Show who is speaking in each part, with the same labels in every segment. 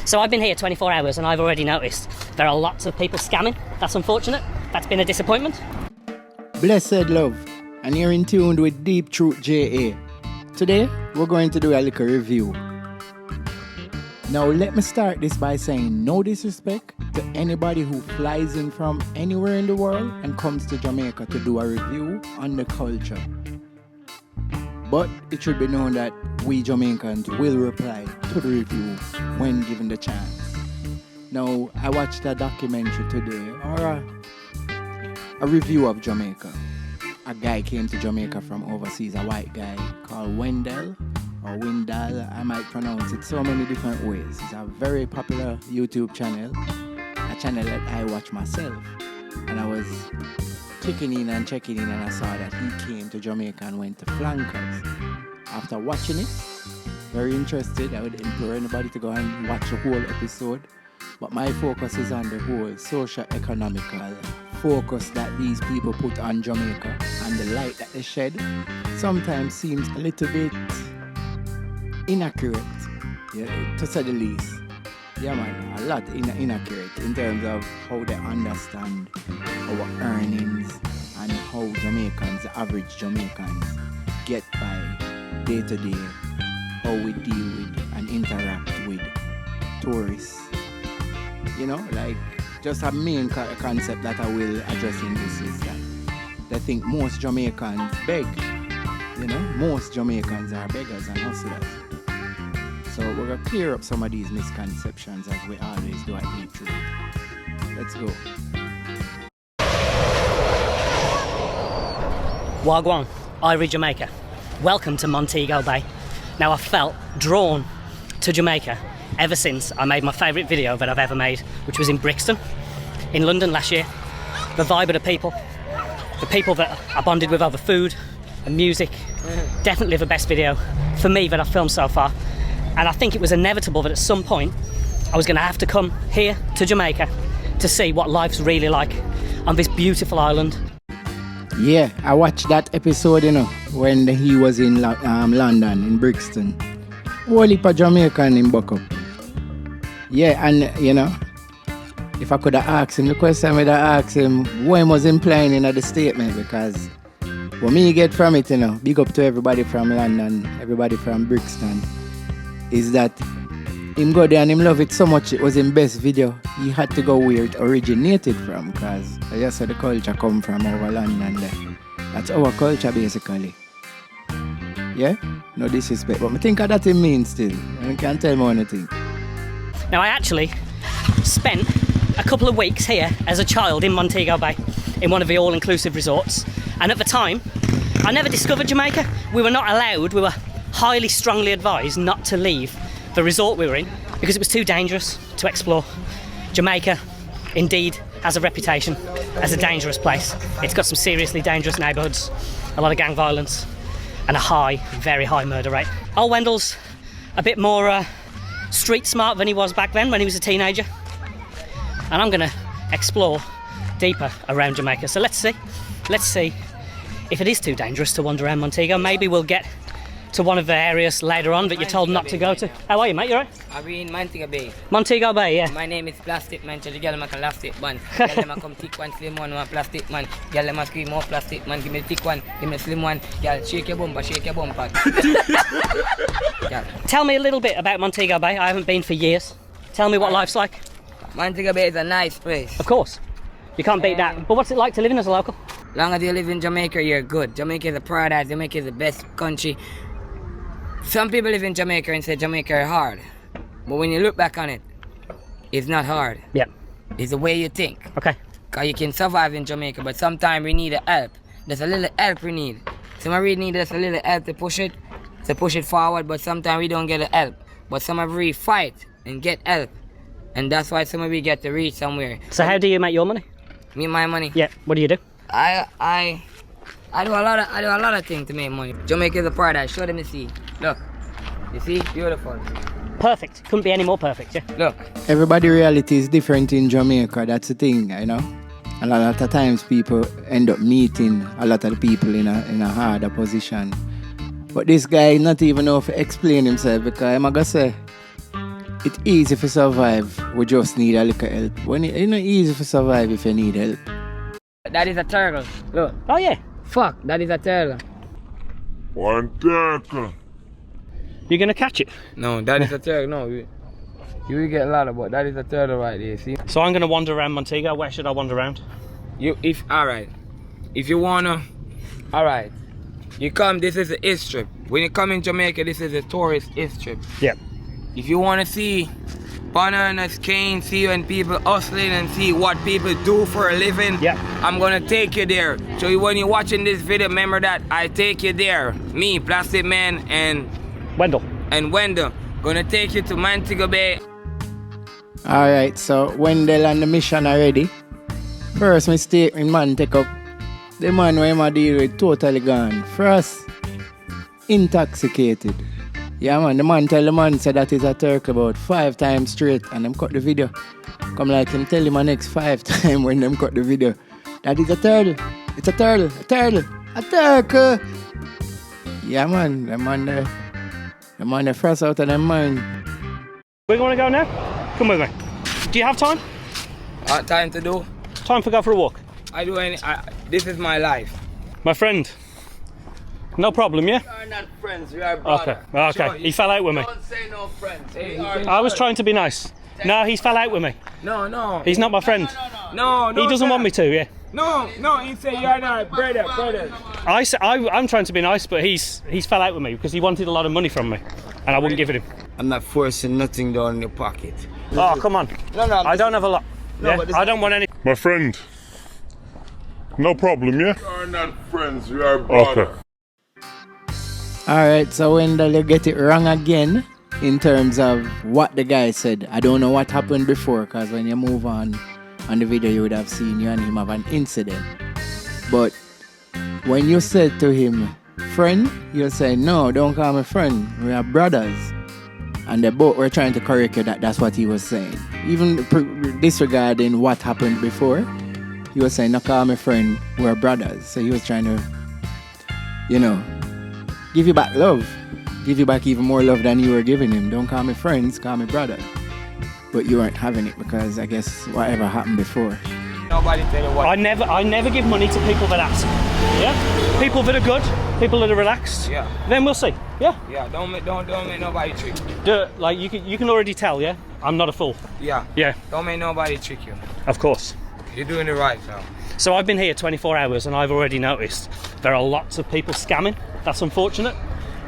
Speaker 1: So I've been here 24 hours and I've already noticed there are lots of people scamming. That's unfortunate. That's been a disappointment.
Speaker 2: Blessed love, and you're in tune with Deep Truth JA. Today, we're going to do a little review. Now, let me start this by saying no disrespect to anybody who flies in from anywhere in the world and comes to Jamaica to do a review on the culture. But it should be known that we Jamaicans will reply to the review when given the chance. Now, I watched a documentary today, or a review of Jamaica. A guy came to Jamaica from overseas, a white guy called Wendall, or Wendall, I might pronounce it so many different ways. It's a very popular YouTube channel, a channel that I watch myself. And I was clicking in and checking in and I saw that he came to Jamaica and went to Flankers. After watching it, very interested, I would implore anybody to go and watch the whole episode. But my focus is on the whole socio-economical focus that these people put on Jamaica, and the light that they shed sometimes seems a little bit inaccurate, yeah, to say the least. Yeah man, a lot inaccurate in terms of how they understand our earnings and how Jamaicans, the average Jamaicans, get by day to day, how we deal with and interact with tourists. You know, like, just a main concept that I will address in this is that they think most Jamaicans beg. You know, most Jamaicans are beggars and hustlers. So we're going to clear up some of these misconceptions as we always do at Deep Truth. Let's go.
Speaker 1: Wagwan, Irie, Jamaica. Welcome to Montego Bay. Now, I've felt drawn to Jamaica ever since I made my favourite video that I've ever made, which was in Brixton, in London last year. The vibe of the people that I bonded with over food and music, definitely the best video for me that I've filmed so far. And I think it was inevitable that at some point I was going to have to come here to Jamaica to see what life's really like on this beautiful island.
Speaker 2: Yeah, I watched that episode, you know, when he was in London, in Brixton. Whole heap of Jamaican in Buckup. Yeah, and you know, if I could have asked him the question, I would have asked him what he was implying in the statement, because what me get from it, you know, big up to everybody from London, everybody from Brixton, is that him go there and him love it so much. It was his best video. He had to go where it originated from, because I just saw the culture come from over London there. That's our culture basically. Yeah? No disrespect, but I think that it means still. And you can't tell me anything.
Speaker 1: Now, I actually spent a couple of weeks here as a child in Montego Bay, in one of the all-inclusive resorts. And at the time, I never discovered Jamaica. We were not allowed, we were highly strongly advised not to leave the resort we were in because it was too dangerous to explore. Jamaica, indeed, has a reputation as a dangerous place. It's got some seriously dangerous neighbourhoods, a lot of gang violence, and a high, very high murder rate. Old Wendall's a bit more street smart than he was back then when he was a teenager. And I'm going to explore deeper around Jamaica. So let's see if it is too dangerous to wander around Montego. Maybe we'll get to one of the areas later on that you're told not to go to. How are you, mate? You alright?
Speaker 3: I'm in Montego Bay.
Speaker 1: Montego Bay, yeah.
Speaker 3: My name is Plastic Man. So the girl make a plastic man. Girl them come thick one, slim one plastic man. Girl them scream more plastic man. Give me thick one, give me slim one. Girl, shake your bumper, shake your bumper. Girl.
Speaker 1: Tell me a little bit about Montego Bay. I haven't been for years. Tell me what life's like.
Speaker 3: Montego Bay is a nice place.
Speaker 1: Of course. You can't beat that. But what's it like to live in as a local?
Speaker 3: Long as you live in Jamaica, you're good. Jamaica is a paradise. Jamaica is the best country. Some people live in Jamaica and say Jamaica is hard. But when you look back on it, it's not hard.
Speaker 1: Yeah.
Speaker 3: It's the way you think.
Speaker 1: Okay.
Speaker 3: Because you can survive in Jamaica, but sometimes we need help. There's a little help we need. Some of we need just a little help to push it forward, but sometimes we don't get the help. But some of we fight and get help. And that's why some of we get to reach somewhere.
Speaker 1: So how do you make your money?
Speaker 3: Me, my money?
Speaker 1: Yeah. What do you do?
Speaker 3: I do a lot of things to make money. Jamaica is a paradise. Show them the sea. Look. You see? Beautiful.
Speaker 1: Perfect. Couldn't be any more perfect, yeah.
Speaker 3: Look.
Speaker 2: Everybody's reality is different in Jamaica. That's the thing, you know. A lot of times people end up meeting a lot of people in a harder position. But this guy not even know how to explain himself, because I'm going to say it's easy to survive. We just need a little help. When it's not easy to survive if you need help.
Speaker 3: That is a turtle. Look.
Speaker 1: Oh yeah.
Speaker 3: Fuck, that is a turtle.
Speaker 4: Montego.
Speaker 1: You're gonna catch it.
Speaker 3: No, that is a turtle. No, you will get a lot of, but that is a turtle right there. See?
Speaker 1: So I'm gonna wander around Montego. Where should I wander around?
Speaker 3: Alright. If you wanna, alright. You come, this is a east trip. When you come in Jamaica, this is a tourist east trip.
Speaker 1: Yeah.
Speaker 3: If you wanna see bananas, cane, see when people hustling and see what people do for a living,
Speaker 1: yeah,
Speaker 3: I'm gonna take you there. So when you're watching this video, remember that I take you there. Me, Plastic Man, and
Speaker 1: Wendall.
Speaker 3: Gonna take you to Montego Bay.
Speaker 2: Alright, so Wendell and the mission are ready. First mistake in Montego. The man who I deal with totally gone. First, intoxicated. Yeah man, the man tell the man said that is a turkey about 5 times straight and them cut the video. Come like him tell him the next 5 times when them cut the video. That is a turtle. It's a turtle. A turtle. A turkey. Yeah man, the man the first out of their mind.
Speaker 1: Where you wanna go now? Come with me. Do you have time?
Speaker 3: Time to do?
Speaker 1: Time for go for a walk.
Speaker 3: This is my life.
Speaker 1: My friend. No problem, yeah?
Speaker 3: We are not friends, we are brothers.
Speaker 1: Okay.
Speaker 3: Sure,
Speaker 1: He fell out with me.
Speaker 3: Don't say no friends.
Speaker 1: I was trying to be nice. No, he's fell out with me.
Speaker 3: No.
Speaker 1: He's not my friend.
Speaker 3: No.
Speaker 1: He doesn't want me to, yeah.
Speaker 3: No, he said you're not brother.
Speaker 1: I'm trying to be nice, but he's fell out with me because he wanted a lot of money from me, and I wouldn't give it him.
Speaker 3: I'm not forcing nothing down in your pocket.
Speaker 1: Oh, come on.
Speaker 3: No.
Speaker 1: I don't have a lot.
Speaker 3: No,
Speaker 1: Yeah? I don't want any.
Speaker 4: My friend. No problem, yeah?
Speaker 5: We are not friends, we are brothers.
Speaker 4: Okay.
Speaker 2: Alright, so Wendell, you get it wrong again in terms of what the guy said. I don't know what happened before, because when you move on the video, you would have seen you and him have an incident. But when you said to him, friend, you say, no, don't call me friend, we are brothers. And they both were trying to correct you that that's what he was saying. Even disregarding what happened before, he was saying, no, call me friend, we're brothers. So he was trying to, give you back love. Give you back even more love than you were giving him. Don't call me friends, call me brother. But you weren't having it because I guess whatever happened before.
Speaker 3: Nobody tell you what.
Speaker 1: I never give money to people that ask. Yeah? People that are good, people that are relaxed.
Speaker 3: Yeah.
Speaker 1: Then we'll see. Yeah?
Speaker 3: Yeah, don't make nobody trick you.
Speaker 1: You can already tell, yeah? I'm not a fool.
Speaker 3: Yeah.
Speaker 1: Yeah.
Speaker 3: Don't make nobody trick you.
Speaker 1: Of course.
Speaker 3: You're doing it right now.
Speaker 1: So I've been here 24 hours and I've already noticed there are lots of people scamming. That's unfortunate.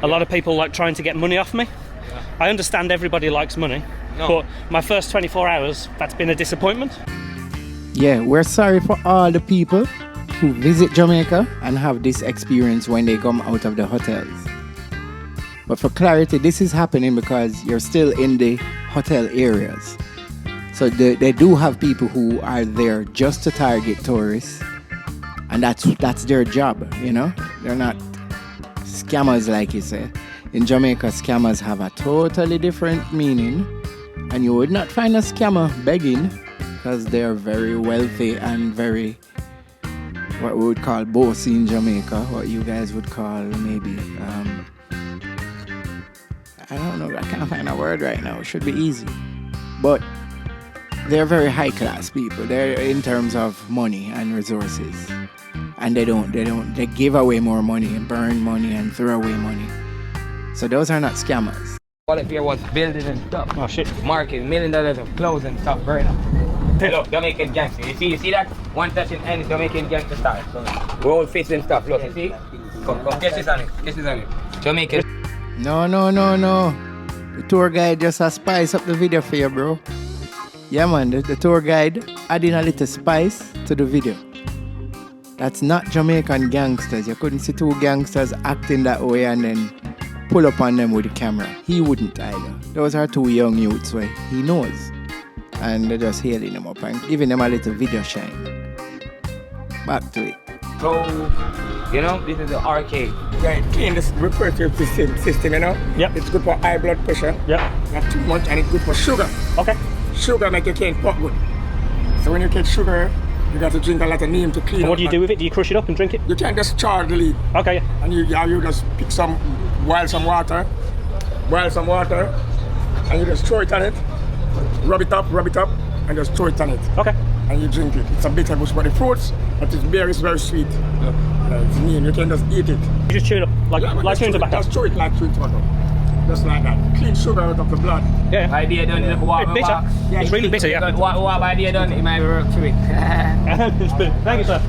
Speaker 1: A lot of people like trying to get money off me. Yeah. I understand everybody likes money, but my first 24 hours, that's been a disappointment.
Speaker 2: Yeah, we're sorry for all the people who visit Jamaica and have this experience when they come out of the hotels. But for clarity, this is happening because you're still in the hotel areas. So they do have people who are there just to target tourists, and that's their job, They're not scammers like you say. In Jamaica, scammers have a totally different meaning, and you would not find a scammer begging because they're very wealthy and very, what we would call bossy in Jamaica, what you guys would call maybe, I don't know, I can't find a word right now, it should be easy. But they're very high class people. They're in terms of money and resources. And they give away more money and burn money and throw away money. So those are not scammers.
Speaker 3: All if here was building and stuff.
Speaker 1: Oh shit.
Speaker 3: Market, $1 million of clothes and stuff burn up. Look, Jamaican gangster. You see that? One touching end is Jamaican gangster style. So, roll fists and stuff. Look, you see? Come, get this on it. Jamaican.
Speaker 2: No. The tour guide just a spice up the video for you, bro. Yeah, man, the tour guide adding a little spice to the video. That's not Jamaican gangsters. You couldn't see 2 gangsters acting that way and then pull up on them with the camera. He wouldn't either. Those are 2 young youths where he knows. And they're just hailing them up and giving them a little video shine. Back to it.
Speaker 3: So, this is the arcade.
Speaker 6: Right, clean this respiratory system,
Speaker 1: Yep.
Speaker 6: It's good for high blood pressure.
Speaker 1: Yep.
Speaker 6: Not too much, and it's good for sugar.
Speaker 1: Okay.
Speaker 6: Sugar make your cane pop good. So when you get sugar, you got to drink a lot of neem to clean
Speaker 1: And
Speaker 6: up.
Speaker 1: what do you do with it? Do you crush it up and drink it?
Speaker 6: You can't just char the leaf.
Speaker 1: Okay, yeah.
Speaker 6: And you just pick boil some water, and you just throw it on it, rub it up, and just throw it on it.
Speaker 1: Okay.
Speaker 6: And you drink it. It's a bitter bush, but the fruits, but it's berry is very sweet. It's mean, you can just eat it.
Speaker 1: You just chew it up, like chewing tobacco?
Speaker 6: Just chew it like chewing tobacco. Just like that. Clean sugar out of the blood.
Speaker 1: Yeah.
Speaker 3: Idea done, you walk.
Speaker 1: It's bitter.
Speaker 6: Yeah,
Speaker 1: It's really bitter, yeah.
Speaker 3: What idea done, it might work through it.
Speaker 1: It's bitter. Thank you, sir.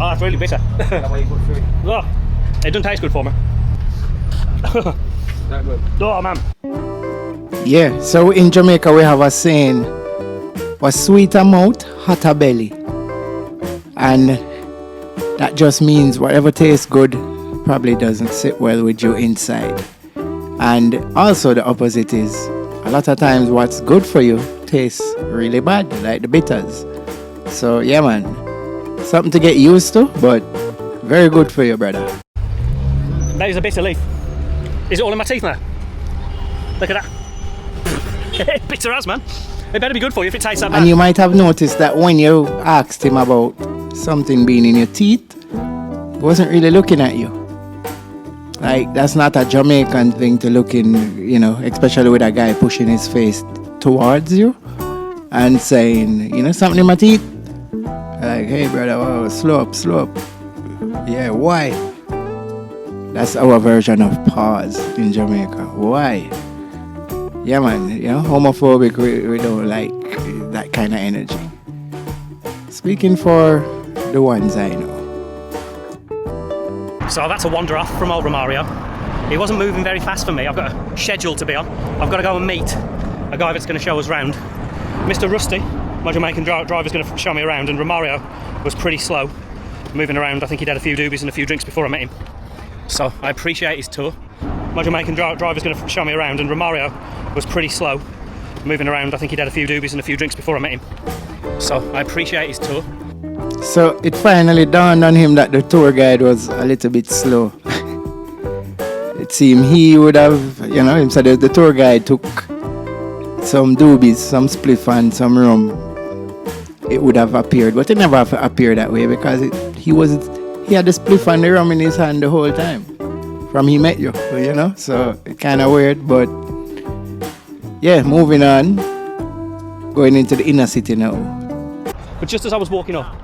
Speaker 1: Oh, that's really bitter. Oh, it doesn't taste good for me.
Speaker 3: Not good.
Speaker 1: Oh, man.
Speaker 2: Yeah, so in Jamaica we have a saying, "Was sweeter mouth, hotter belly," and that just means whatever tastes good probably doesn't sit well with you inside. And also the opposite is, a lot of times what's good for you tastes really bad, like the bitters. So yeah, man, something to get used to, but very good for you, brother.
Speaker 1: That is a bitter leaf. Is it all in my teeth now? Look at that. Bitter as, man. It better be good for you if it tastes that bad.
Speaker 2: And you might have noticed that when you asked him about something being in your teeth, he wasn't really looking at you. Like, that's not a Jamaican thing to look in, you know, especially with a guy pushing his face towards you and saying, you know, something in my teeth. Like, hey, brother, oh, slow up. Yeah, why? That's our version of pause in Jamaica. Why? Yeah, man, you know, homophobic, we don't like that kind of energy. Speaking for the ones I know.
Speaker 1: So I've had to wander off from old Romario. He wasn't moving very fast for me. I've got a schedule to be on. I've got to go and meet a guy that's going to show us around. Mr. Rusty, my Jamaican driver's going to show me around, and Romario was pretty slow moving around. I think he'd had a few doobies and a few drinks before I met him. So I appreciate his tour. My Jamaican driver's going to show me around, and Romario was pretty slow moving around. I think he'd had a few doobies and a few drinks before I met him. So I appreciate his tour.
Speaker 2: So it finally dawned on him that the tour guide was a little bit slow. It seemed he would have, you know, him said that the tour guide took some doobies, some spliff and some rum. It would have appeared, but it never appeared that way because he had the spliff and the rum in his hand the whole time from he met you, you know. So it's kind of weird, but yeah, moving on, going into the inner city now.
Speaker 1: But just as I was walking up,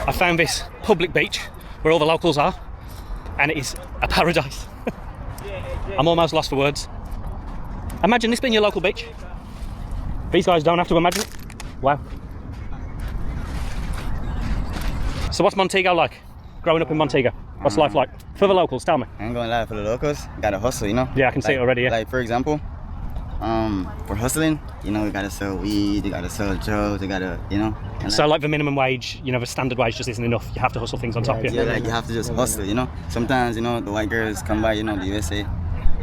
Speaker 1: I found this public beach where all the locals are, and it is a paradise. I'm almost lost for words. Imagine this being your local beach. These guys don't have to imagine it. Wow. So what's Montego like? Growing up in Montego, what's life like? For the locals, tell me.
Speaker 7: I'm going to lie, for the locals, gotta hustle, you know?
Speaker 1: Yeah, I can see it already, yeah.
Speaker 7: Like, for example, for hustling, you know, we gotta sell weed, you gotta sell drugs, you gotta, you know? And
Speaker 1: So like the minimum wage, you know, the standard wage just isn't enough. You have to hustle things on top,
Speaker 7: yeah, like you have to just hustle, you know? Sometimes, you know, the white girls come by, you know, the USA,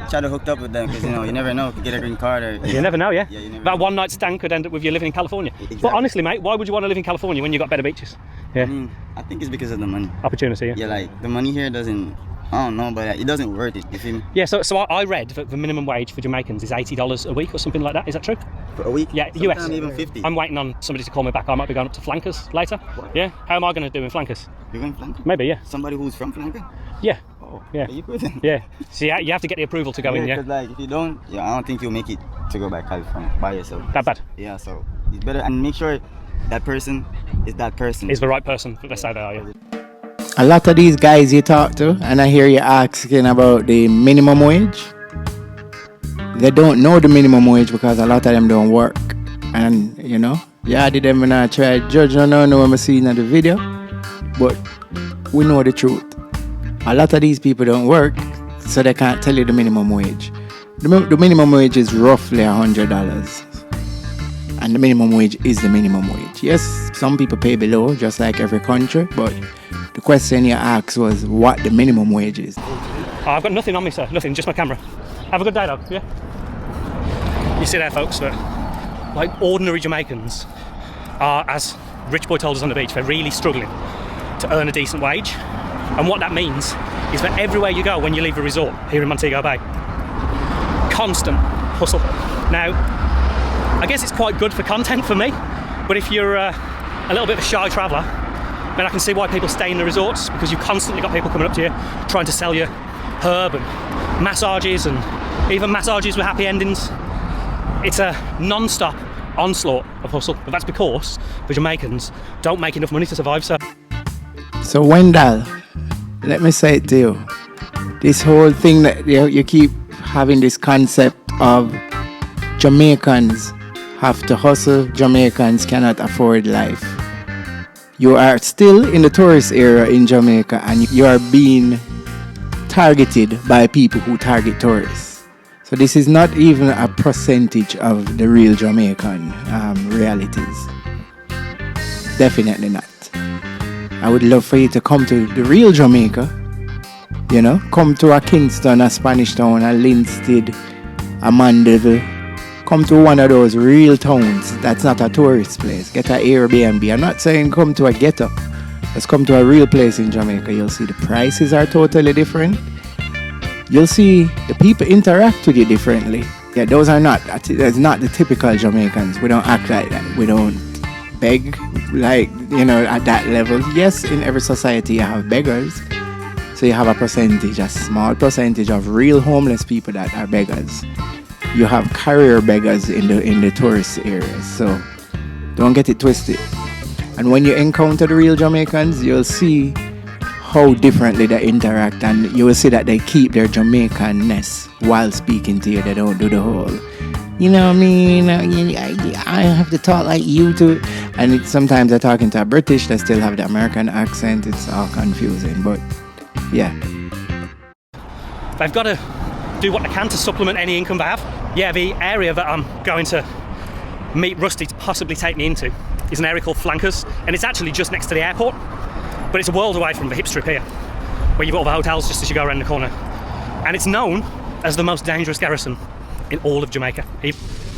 Speaker 7: try to hook up with them because, you know, you never know, could get a green card or...
Speaker 1: You never know, yeah?
Speaker 7: Yeah, you never
Speaker 1: that
Speaker 7: know.
Speaker 1: one night stand could end up with you living in California.
Speaker 7: Exactly.
Speaker 1: But honestly, mate, why would you want to live in California when you've got better beaches? Yeah,
Speaker 7: I mean, I think it's because of the money.
Speaker 1: opportunity, yeah.
Speaker 7: Yeah, like, the money here doesn't, I don't know, but it doesn't worth it, you feel me?
Speaker 1: Yeah, so I read that the minimum wage for Jamaicans is $80 a week or something like that. Is that true?
Speaker 7: For a week?
Speaker 1: Yeah,
Speaker 7: Sometimes
Speaker 1: US.
Speaker 7: even 50.
Speaker 1: I'm waiting on somebody to call me back. I might be going up to Flankers later. Yeah? How am I going to do in Flankers?
Speaker 7: You're going flanker?
Speaker 1: Maybe, yeah.
Speaker 7: Somebody who's from flanker?
Speaker 1: Yeah.
Speaker 7: Oh,
Speaker 1: Yeah.
Speaker 7: You could then.
Speaker 1: Yeah. So you have to get the approval to go in, yeah?
Speaker 7: Because like if you don't, I don't think you'll make it to go back California by yourself.
Speaker 1: That bad.
Speaker 7: Yeah, so it's better and make sure that person is that person.
Speaker 1: Is the right person. Let's say they are, yeah.
Speaker 2: A lot of these guys you talk to, and I hear you asking about the minimum wage. They don't know the minimum wage because a lot of them don't work. And, you know, yeah, did them not try to judge no when I see in the video. But we know the truth. A lot of these people don't work, so they can't tell you the minimum wage. The minimum wage is roughly $100. And the minimum wage is the minimum wage. Yes, some people pay below, just like every country, but the question you asked was what the minimum wage is.
Speaker 1: Oh, I've got nothing on me, sir. Nothing, just my camera. Have a good day, though, yeah? You see there, folks, that like ordinary Jamaicans are, as Rich Boy told us on the beach, they're really struggling to earn a decent wage. And what that means is that everywhere you go when you leave a resort here in Montego Bay, constant hustle. Now, I guess it's quite good for content for me, but if you're a little bit of a shy traveller, then I can see why people stay in the resorts, because you've constantly got people coming up to you trying to sell you herb and massages, and even massages with happy endings. It's a non-stop onslaught of hustle, but that's because the Jamaicans don't make enough money to survive, so.
Speaker 2: So Wendall, let me say it to you. This whole thing that you keep having this concept of Jamaicans have to hustle, Jamaicans cannot afford life. You are still in the tourist area in Jamaica and you are being targeted by people who target tourists. So this is not even a percentage of the real Jamaican realities. Definitely not. I would love for you to come to the real Jamaica, you know, come to a Kingston, a Spanish Town, a Linstead, a Montego. Come to one of those real towns that's not a tourist place. Get an Airbnb. I'm not saying come to a ghetto. Just come to a real place in Jamaica. You'll see the prices are totally different. You'll see the people interact with you differently. Yeah, those are not, that's not the typical Jamaicans. We don't act like that. We don't beg, like, you know, at that level. Yes, in every society you have beggars. So you have a percentage, a small percentage of real homeless people that are beggars. You have career beggars in the tourist areas, so don't get it twisted. And when you encounter the real Jamaicans, you'll see how differently they interact, and you will see that they keep their Jamaicanness while speaking to you. They don't do the whole, you know what I mean, I have to talk like you too. And sometimes they're talking to a British, they still have the American accent. It's all confusing, but yeah.
Speaker 1: They've got to do what they can to supplement any income they have. Yeah, the area that I'm going to meet Rusty to possibly take me into is an area called Flankers, and it's actually just next to the airport, but it's a world away from the hip strip here, where you've got all the hotels just as you go around the corner. And it's known as the most dangerous garrison in all of Jamaica.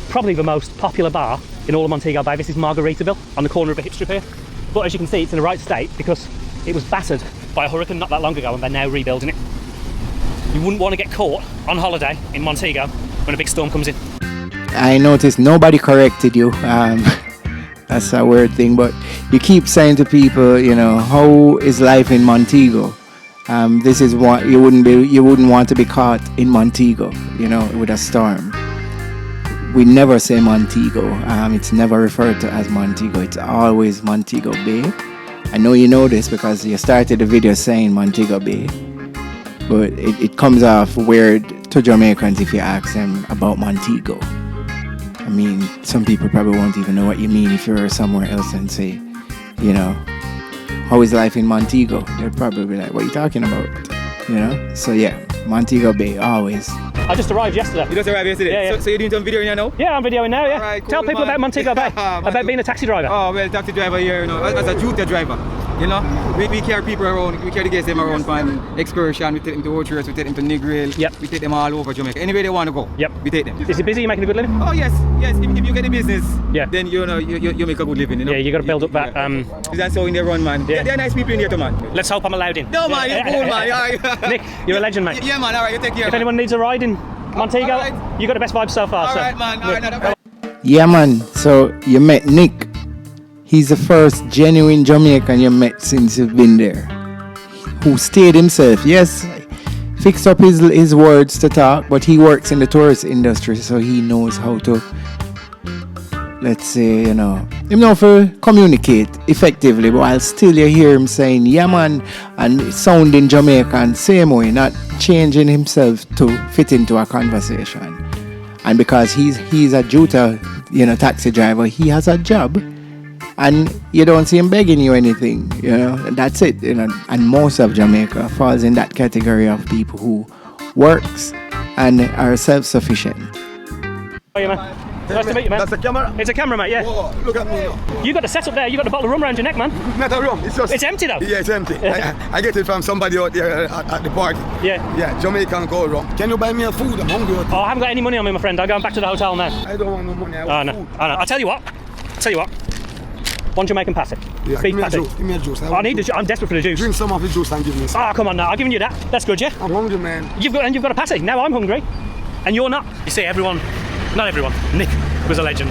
Speaker 1: Probably the most popular bar in all of Montego Bay. This is Margaritaville on the corner of the hip strip here. But as you can see, it's in the right state because it was battered by a hurricane not that long ago and they're now rebuilding it. You wouldn't want to get caught on holiday in Montego when a big storm comes in.
Speaker 2: I noticed nobody corrected you. That's a weird thing, but you keep saying to people, you know, how is life in Montego? This is what you wouldn't want to be caught in Montego, you know, with a storm. We never say Montego. It's never referred to as Montego. It's always Montego Bay. I know you know this because you started the video saying Montego Bay, but it comes off weird to Jamaicans if you ask them about Montego. I mean, some people probably won't even know what you mean if you're somewhere else and say, you know, how is life in Montego? They'll probably be like, what are you talking about? You know? So yeah, Montego Bay, always.
Speaker 1: I just arrived yesterday.
Speaker 8: You just arrived yesterday?
Speaker 1: Yeah, yeah.
Speaker 8: So you're doing some video now?
Speaker 1: Yeah, I'm videoing now, yeah.
Speaker 8: All right, cool,
Speaker 1: Tell people
Speaker 8: man.
Speaker 1: about Montego Bay, about being a taxi driver.
Speaker 8: Oh, well, taxi driver here, you know, as a duty driver. You know, we carry people around, we carry the guests them around on excursion, we take them to Orchards, we take them to Negril,
Speaker 1: Yep.
Speaker 8: we take them all over Jamaica. Anywhere they want to go,
Speaker 1: Yep.
Speaker 8: we take them.
Speaker 1: Is it busy? You making a good living?
Speaker 8: Oh yes, yes. If you get the business,
Speaker 1: Yeah.
Speaker 8: then you know you make a good living. You know.
Speaker 1: Yeah, you got to build up that.
Speaker 8: That's how in they run, man.
Speaker 1: Yeah.
Speaker 8: They're nice people in here, too, man.
Speaker 1: Let's hope I'm allowed in.
Speaker 8: No, man, you're cool, man. All right.
Speaker 1: Nick, you're a legend, mate.
Speaker 8: Yeah, man. All right, you take care.
Speaker 1: If
Speaker 8: man.
Speaker 1: anyone needs a ride in Montego,
Speaker 8: All right.
Speaker 1: you got the best vibes so far.
Speaker 8: All
Speaker 1: so.
Speaker 8: right, man. All right, now, right.
Speaker 2: Yeah, man. So you met Nick. He's the first genuine Jamaican you met since you've been there, who stayed himself. Yes, fixed up his words to talk, but he works in the tourist industry, so he knows how to, let's say, you know to communicate effectively, but while still you hear him saying, yeah, man, and sounding Jamaican same way, not changing himself to fit into a conversation. And because he's a Juta, taxi driver, he has a job. And you don't see him begging you anything, that's it, and most of Jamaica falls in that category of people who works and are self-sufficient.
Speaker 1: How are you, man? Nice to meet you, man.
Speaker 9: That's a camera?
Speaker 1: It's a camera, mate, yeah.
Speaker 9: Oh, look at me now.
Speaker 1: You got the setup there, you got the bottle of rum around your neck, man.
Speaker 9: Not a rum, it's just...
Speaker 1: It's empty though.
Speaker 9: Yeah, it's empty. I get it from somebody out there at the party.
Speaker 1: Yeah.
Speaker 9: Yeah, Jamaican gold rum. Can you buy me a food? I'm hungry.
Speaker 1: Oh, I haven't got any money on me, my friend. I'm going back to the hotel now.
Speaker 9: I don't want no money, I
Speaker 1: Oh,
Speaker 9: want
Speaker 1: no.
Speaker 9: food.
Speaker 1: Oh, no. I'll tell you what. One Jamaican pasty.
Speaker 9: Yeah,
Speaker 1: Beef
Speaker 9: give me a
Speaker 1: patty.
Speaker 9: juice. Give me a juice.
Speaker 1: I need the I'm desperate for the juice.
Speaker 9: Drink some of the juice and give me some.
Speaker 1: Oh, come on now. I've given you that. That's good, yeah?
Speaker 9: I'm hungry, man.
Speaker 1: You've got a patty. Now I'm hungry. And you're not. You see, not everyone. Nick was a legend.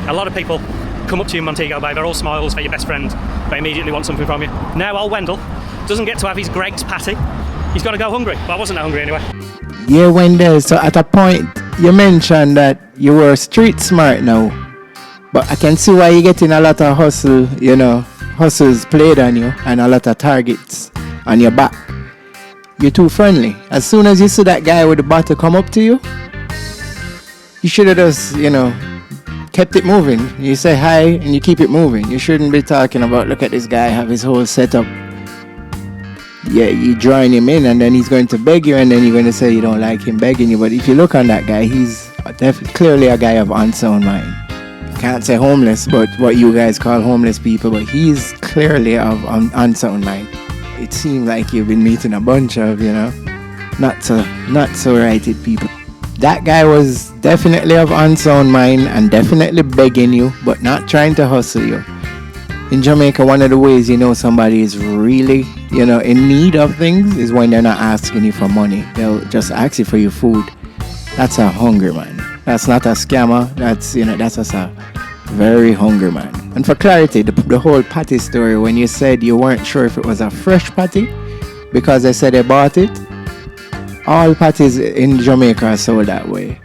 Speaker 1: A lot of people come up to you in Montego Bay. They're all smiles. They're your best friend. They immediately want something from you. Now old Wendall doesn't get to have his Greg's patty. He's got to go hungry. But I wasn't that hungry anyway.
Speaker 2: Yeah, Wendell. So at a point, you mentioned that you were street smart now, but I can see why you're getting a lot of hustle, hustles played on you and a lot of targets on your back. You're too friendly. As soon as you see that guy with the bottle come up to you, you should have just, kept it moving. You say hi and you keep it moving. You shouldn't be talking about, look at this guy, have his whole setup. Yeah, you join him in and then he's going to beg you and then you're going to say you don't like him begging you. But if you look on that guy, he's clearly a guy of unsound mind. Can't say homeless, but what you guys call homeless people, but he's clearly of unsound mind. It seemed like you've been meeting a bunch of, not so righted people. That guy was definitely of unsound mind and definitely begging you, but not trying to hustle you. In Jamaica, one of the ways you know somebody is really, in need of things is when they're not asking you for money. They'll just ask you for your food. That's a hungry man. That's not a scammer. That's just a very hungry man. And for clarity, the whole patty story, when you said you weren't sure if it was a fresh patty because they said they bought it, all patties in Jamaica are sold that way.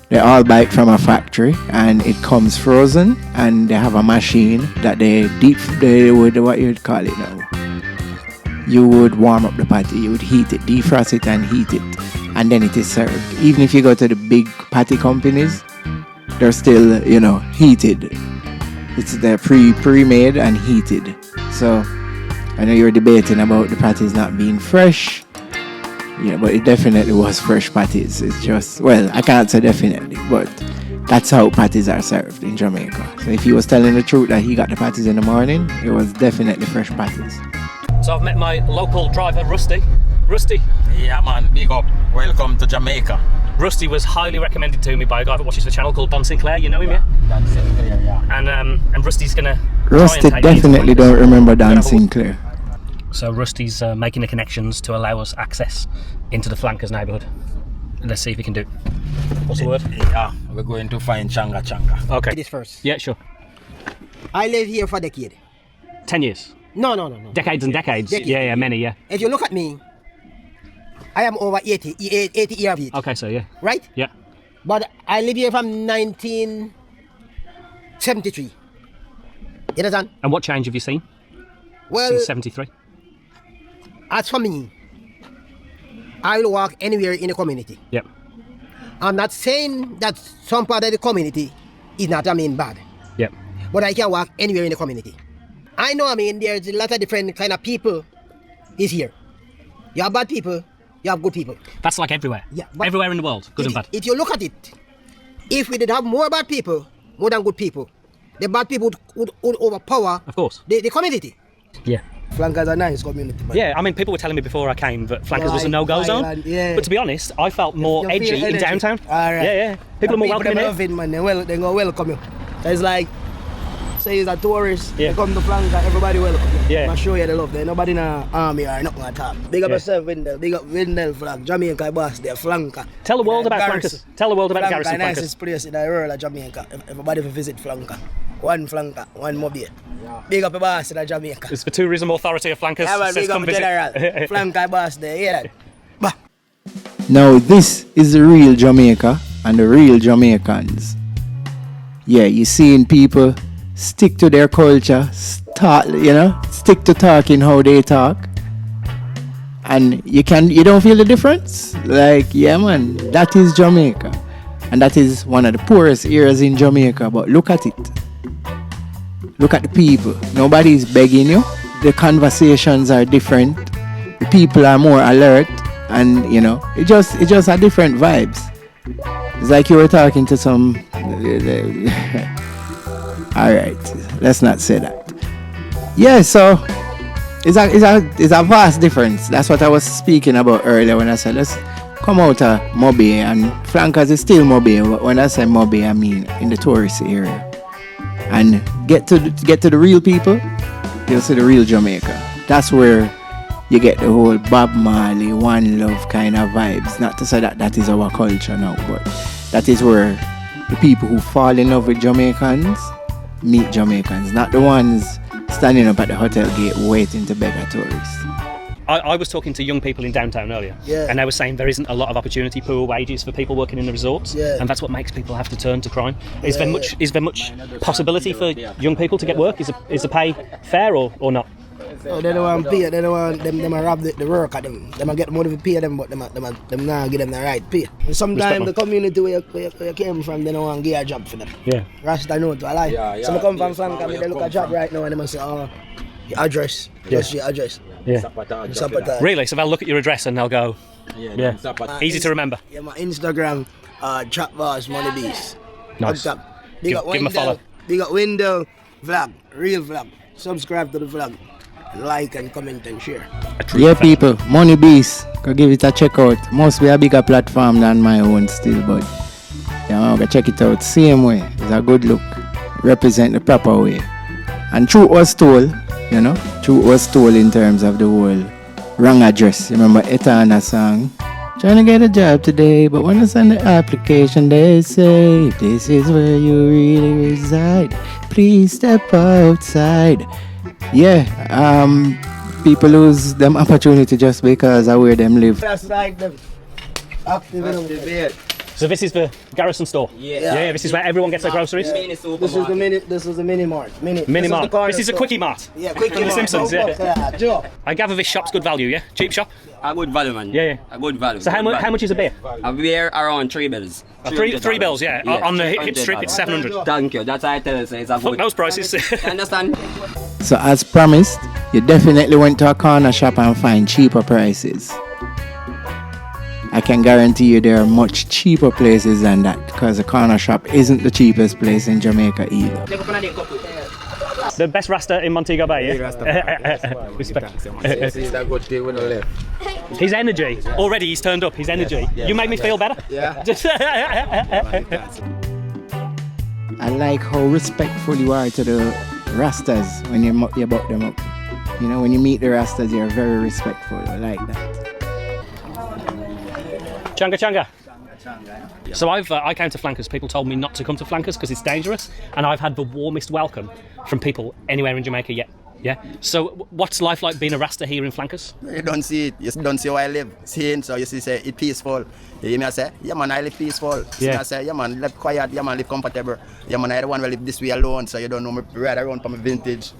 Speaker 2: They all buy it from a factory and it comes frozen and they have a machine that they would, what you would call it now. You would warm up the patty, you would heat it, defrost it and heat it, and then it is served. Even if you go to the big patty companies, they're still, heated. They're pre-made and heated. So I know you're debating about the patties not being fresh. Yeah, but it definitely was fresh patties. It's just, well, I can't say definitely, but that's how patties are served in Jamaica. So if he was telling the truth that he got the patties in the morning, it was definitely fresh patties.
Speaker 1: So I've met my local driver, Rusty. Rusty.
Speaker 10: Yeah, man, big up. Welcome to Jamaica.
Speaker 1: Rusty was highly recommended to me by a guy that watches the channel called Don Sinclair. You know him, yeah?
Speaker 10: Don Sinclair, yeah.
Speaker 1: And Rusty's gonna.
Speaker 2: Rusty definitely don't remember Don Sinclair.
Speaker 1: So Rusty's making the connections to allow us access into the flankers neighbourhood. And let's see if we can do it. What's the word?
Speaker 10: Yeah, we're going to find Changa Changa.
Speaker 1: Okay.
Speaker 11: This first.
Speaker 1: Yeah, sure.
Speaker 11: I live here for a decade.
Speaker 1: 10 years?
Speaker 11: No.
Speaker 1: Decades and decades. Yeah, many, yeah.
Speaker 11: If you look at me, I am over 80 years of age.
Speaker 1: Okay, so yeah.
Speaker 11: Right?
Speaker 1: Yeah.
Speaker 11: But I live here from 1973. You understand?
Speaker 1: And what change have you seen?
Speaker 11: Well,
Speaker 1: since 73?
Speaker 11: As for me, I will walk anywhere in the community.
Speaker 1: Yep.
Speaker 11: I'm not saying that some part of the community is not, bad.
Speaker 1: Yep.
Speaker 11: But I can walk anywhere in the community. I know, there's a lot of different kind of people is here. You have bad people, you have good people.
Speaker 1: That's like everywhere.
Speaker 11: Yeah.
Speaker 1: Everywhere in the world, good and bad.
Speaker 11: If you look at it, if we did have more bad people, more than good people, the bad people would overpower,
Speaker 1: of course,
Speaker 11: the community.
Speaker 1: Yeah.
Speaker 11: Flankers are nice community, man.
Speaker 1: Yeah, people were telling me before I came that Flankers was a no-go zone.
Speaker 11: Yeah.
Speaker 1: But to be honest, I felt more edgy in downtown.
Speaker 11: All right.
Speaker 1: Yeah. People are more welcoming here.
Speaker 11: It, man. They go welcome you. So it's like, say it's a tourist,
Speaker 1: yeah.
Speaker 11: They come to Flanker, everybody welcome you.
Speaker 1: Yeah.
Speaker 11: I show you the love there. Nobody in the army or nothing at all. Big up yourself, Wendall. Big up Wendall flag. Jamaica boss there, Flanker.
Speaker 1: Tell the world about Flankers. Tell the world about Garrison Flankers.
Speaker 11: The nicest place in the world of Jamaica. Everybody will visit Flanker. One Flanker, one mobile. Yeah. Big up the boss in Jamaica.
Speaker 1: It's the Tourism Authority of Flankers.
Speaker 11: Yeah, big up the general. Flanker boss there, hear that? Bah.
Speaker 2: Now this is the real Jamaica and the real Jamaicans. Yeah, you're seeing people stick to their culture, stick to talking how they talk. And you don't feel the difference? Like, yeah man, that is Jamaica. And that is one of the poorest areas in Jamaica, but look at it. Look at the people. Nobody's begging you. The conversations are different. The people are more alert, and it just are different vibes. It's like you were talking to some. All right, let's not say that. Yeah, so it's a vast difference. That's what I was speaking about earlier when I said let's come out of Mobi, and Flankers is still Mobi. When I say Mobi, I mean in the tourist area. And get to the real people, you'll see the real Jamaica. That's where you get the whole Bob Marley, One Love kind of vibes. Not to say that is our culture now, but that is where the people who fall in love with Jamaicans meet Jamaicans, not the ones standing up at the hotel gate waiting to beg a tourist.
Speaker 1: I was talking to young people in downtown earlier, and they were saying there isn't a lot of opportunity, poor wages for people working in the resorts, and that's what makes people have to turn to crime. Is there much possibility for young people to get work? Is the pay fair or not?
Speaker 11: Oh, they don't want to pay. They don't want them to rob the work at them. They might get money to pay them, but them not give them the right pay. And sometimes the community where you came from, they don't want to give a job for them.
Speaker 1: Yeah.
Speaker 11: Rasta know to a lie. So I come from Flank, they look at a job right now and they must say, oh, your address, just your address.
Speaker 1: Yeah.
Speaker 11: Sabotage.
Speaker 1: Really? So they'll look at your address and they'll go, yeah. Easy to remember.
Speaker 11: Yeah, my Instagram, Trap Boss Money Beast.
Speaker 1: Nice. Give them a follow.
Speaker 11: They got Wendall vlog, real vlog. Subscribe to the vlog. Like and comment and share.
Speaker 2: Yeah, people, Money Beast, go give it a check out. Must be a bigger platform than my own still, but yeah, go check it out. Same way, it's a good look. Represent the proper way. And true was told, you know, true was told in terms of the whole wrong address. Remember Etana song? Trying to get a job today, but when I send the application, they say, this is where you really reside. Please step outside. Yeah, people lose them opportunity just because of where them live.
Speaker 11: That's right, them. Active.
Speaker 1: So this is the Garrison store. Yeah. This is where everyone gets their groceries.
Speaker 11: This is the mini mart.
Speaker 1: Mini mart. This is a quickie mart.
Speaker 11: Yeah, quickie
Speaker 1: from the
Speaker 11: mart.
Speaker 1: Simpsons. Yeah.
Speaker 11: Joe.
Speaker 1: I gather this shop's good value. Yeah, cheap shop.
Speaker 12: A good value, man.
Speaker 1: Yeah.
Speaker 12: A good value.
Speaker 1: So how much is a beer?
Speaker 12: A beer around $3.
Speaker 1: Three bills, yeah. On the hip strip, it's 700.
Speaker 12: Thank you. That's how I tell you. So it's a
Speaker 1: Fuck
Speaker 12: good.
Speaker 1: those prices.
Speaker 12: Understand?
Speaker 2: So as promised, you definitely went to a corner shop and find cheaper prices. I can guarantee you there are much cheaper places than that, because a corner shop isn't the cheapest place in Jamaica either.
Speaker 1: The best Rasta in Montego Bay, yeah? Respect. His energy, already he's turned up, his energy. You made me feel better.
Speaker 2: Yeah. I like how respectful you are to the Rastas when you buck them up. You know, when you meet the Rastas, you're very respectful. I like that.
Speaker 1: Changa. So I came to Flankers. People told me not to come to Flankers because it's dangerous, and I've had the warmest welcome from people anywhere in Jamaica yet. Yeah. So what's life like being a Rasta here in Flankers?
Speaker 7: You don't see it. You don't see how I live. Seeing, so you see, say it's peaceful. You hear me? I say, yeah man, I live peaceful.
Speaker 1: Yeah.
Speaker 7: I say, yeah man, live quiet. Yeah man, live comfortable. Yeah man, I don't want to live this way alone. So you don't know me ride around for my vintage.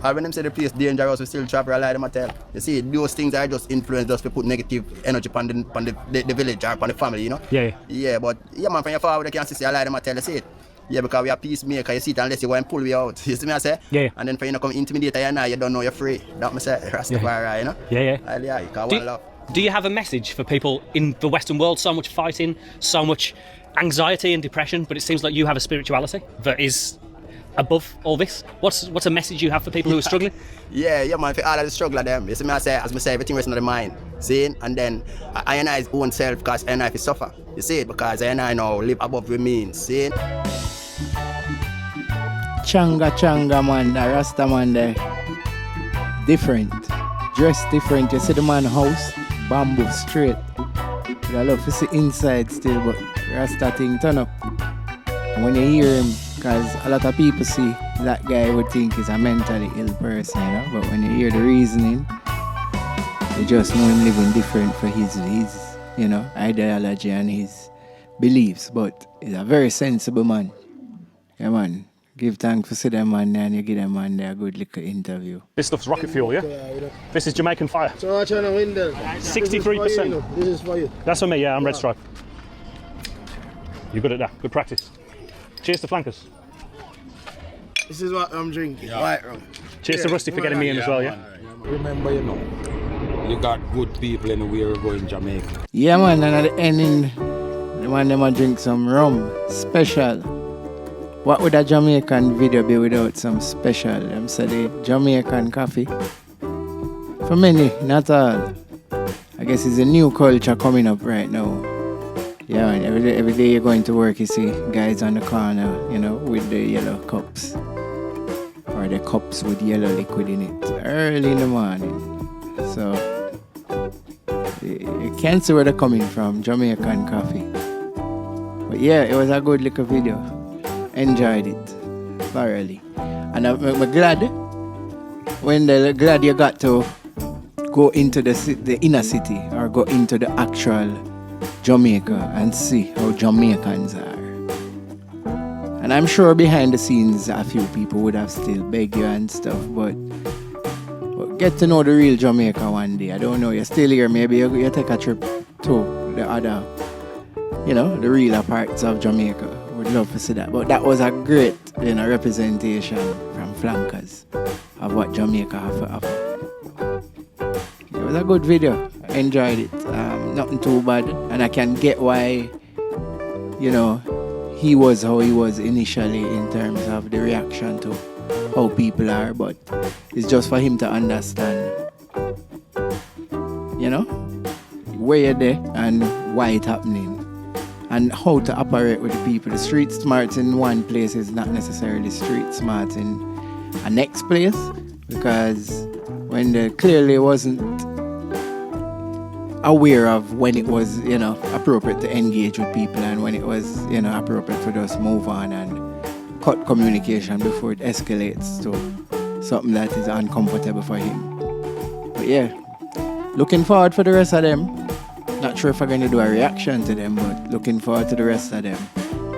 Speaker 7: Or when them say the place dangerous, we still travel, I lie them I tell. You see, those things are just influence just to put negative energy on the village or on the family, you know?
Speaker 1: Yeah.
Speaker 7: Yeah, but yeah man, from your forward, you can't say I lie them I tell, you see it. Yeah, because we are peacemaker, you see it unless you want to pull me out. You see me I say?
Speaker 1: Yeah.
Speaker 7: And then for you to come intimidate you now, you don't know you're free. That me say, Rastafari, you know?
Speaker 1: Yeah.
Speaker 7: Yeah, you can't well
Speaker 1: Do you have a message for people in the Western world? So much fighting, so much anxiety and depression, but it seems like you have a spirituality that is above all this. What's a message you have for people who are struggling?
Speaker 7: Yeah, man, for all of the struggle of them. You see me I say, as I say, everything rests in the mind. See? And then I and I's own self, because I and I suffer. You see it? Because I and I now live above the means. See?
Speaker 2: Changa man, the Rasta man there. Different. Dressed different. You see the man house, bamboo straight. I love to see inside still, but Rasta thing turn up. And when you hear him, because a lot of people see that guy would think he's a mentally ill person, you know. But when you hear the reasoning, you just know him living different for his you know, ideology and his beliefs. But he's a very sensible man. Yeah, man. Give thanks for see them man there and you give them man there a good little interview.
Speaker 1: This stuff's rocket fuel, yeah? This is Jamaican fire.
Speaker 11: So I'm trying to win them.
Speaker 1: 63%.
Speaker 11: This is for you.
Speaker 1: That's for me, yeah, I'm Red Stripe. You're good at that. Good practice. Cheers to Flankers.
Speaker 11: This is what I'm drinking. White rum.
Speaker 1: Cheers to Rusty for getting me in as well, yeah?
Speaker 10: Remember, you know, you got good people anywhere you go in Jamaica.
Speaker 2: Yeah, man, and at the ending, the man them a drink some rum, special. What would a Jamaican video be without some special? Them say the Jamaican coffee. For many, not all. I guess it's a new culture coming up right now. Yeah, and every day you're going to work, you see guys on the corner, you know, with the yellow cups. Or the cups with yellow liquid in it. Early in the morning. So, you can't see where they're coming from, Jamaican coffee. But yeah, it was a good little video. Enjoyed it thoroughly. And I'm glad, Wendall, glad you got to go into the inner city or go into the actual Jamaica and see how Jamaicans are. And I'm sure behind the scenes a few people would have still begged you and stuff, but get to know the real Jamaica one day. I don't know, you're still here, maybe you take a trip to the other, the realer parts of Jamaica. Would love to see that. But that was a great, representation from flankers of what Jamaica have to offer. It was a good video. I enjoyed it. Nothing too bad. And I can get why, he was how he was initially in terms of the reaction to how people are. But it's just for him to understand, where you're there and why it's happening. And how to operate with the people. The street smarts in one place is not necessarily street smarts in a next place, because when they clearly wasn't aware of when it was, appropriate to engage with people and when it was, appropriate for us to move on and cut communication before it escalates to something that is uncomfortable for him. But yeah, looking forward for the rest of them. Not sure if I'm going to do a reaction to them, but looking forward to the rest of them.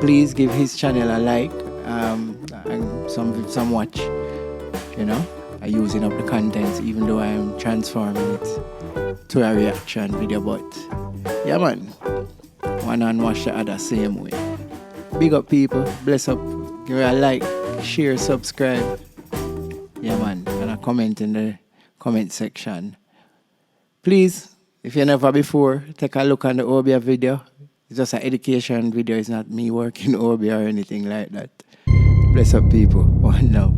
Speaker 2: Please give his channel a like and some watch. I'm using up the contents even though I am transforming it to a reaction video. But yeah, man, one and watch the other same way. Big up people, bless up, give it a like, share, subscribe. Yeah, man, and a comment in the comment section. Please. If you never before, take a look on the Obia video. It's just an education video. It's not me working Obia or anything like that. Bless up people. One love.